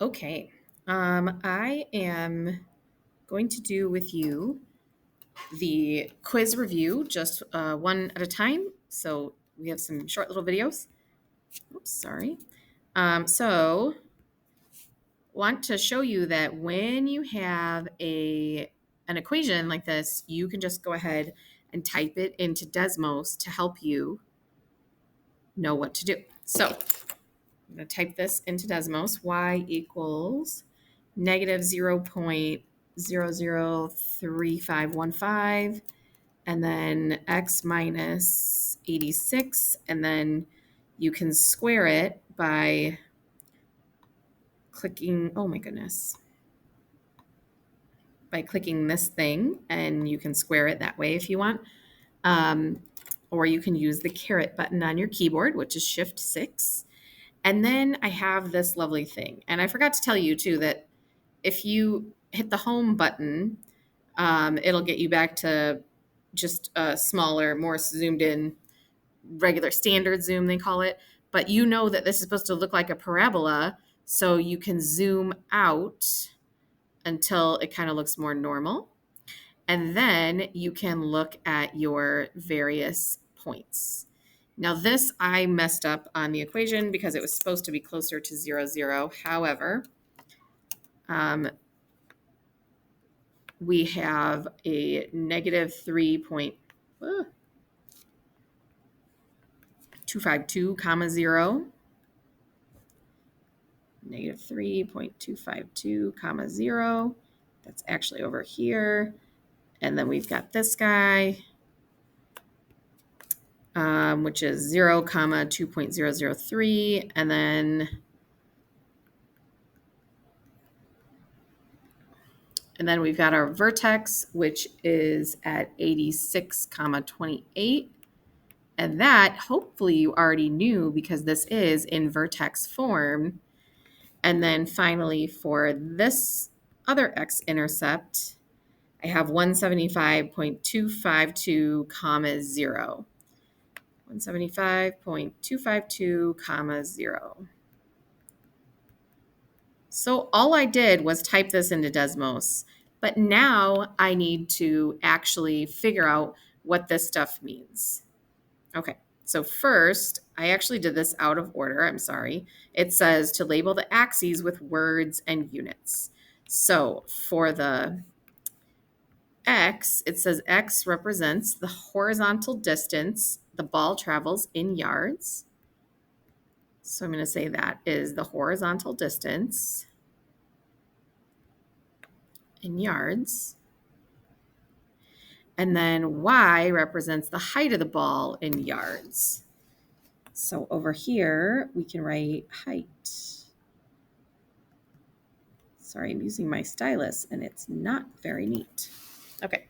Okay. I am going to do with you the quiz review, just one at a time. So we have some short little videos. Oops, sorry. So want to show you that when you have an equation like this, you can just go ahead and type it into Desmos to help you know what to do. So I'm going to type this into Desmos. Y equals negative 0.003515, and then x minus 86, and then you can square it by clicking, oh my goodness, by clicking this thing, and you can square it that way if you want. Or you can use the caret button on your keyboard, which is Shift 6. And then I have this lovely thing. And I forgot to tell you too that if you hit the home button, it'll get you back to just a smaller, more zoomed in, regular standard zoom, they call it. But you know that this is supposed to look like a parabola, so you can zoom out until it kind of looks more normal. And then you can look at your various points. Now this I messed up on the equation because it was supposed to be closer to 0, 0. However, we have a negative 3.252 comma 0, negative 3.252 comma 0. That's actually over here. And then we've got this guy, which is 0 comma 2.003, and then we've got our vertex, which is at 86 comma 28. And that hopefully you already knew because this is in vertex form. And then finally for this other x-intercept, I have 175.252 comma 0. 175.252 comma 0. So all I did was type this into Desmos, but now I need to actually figure out what this stuff means. Okay, so first, I actually did this out of order. I'm sorry. It says to label the axes with words and units. So for the x, it says x represents the horizontal distance the ball travels in yards. So I'm going to say that is the horizontal distance in yards. And then y represents the height of the ball in yards. So over here, we can write height. Sorry, I'm using my stylus and it's not very neat. Okay.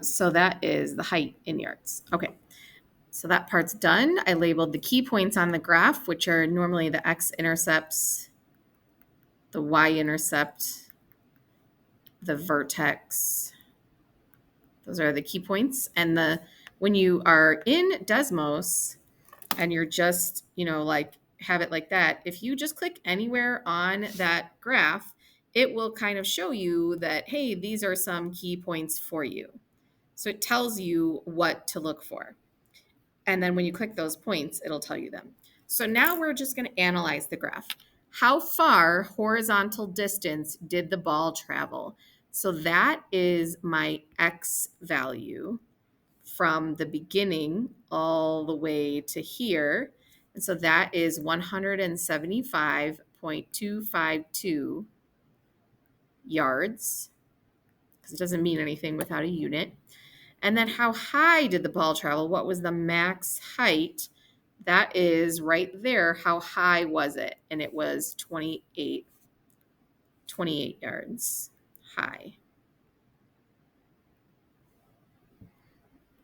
So that is the height in yards. Okay. So that part's done. I labeled the key points on the graph, which are normally the x-intercepts, the y-intercept, the vertex. Those are the key points. And when you are in Desmos and you're just, like have it like that, if you just click anywhere on that graph, it will kind of show you that, hey, these are some key points for you. So it tells you what to look for. And then when you click those points, it'll tell you them. So now we're just going to analyze the graph. How far horizontal distance did the ball travel? So that is my x value from the beginning all the way to here. And so that is 175.252 yards, because it doesn't mean anything without a unit. And then how high did the ball travel? What was the max height? That is right there. How high was it? And it was 28 yards high.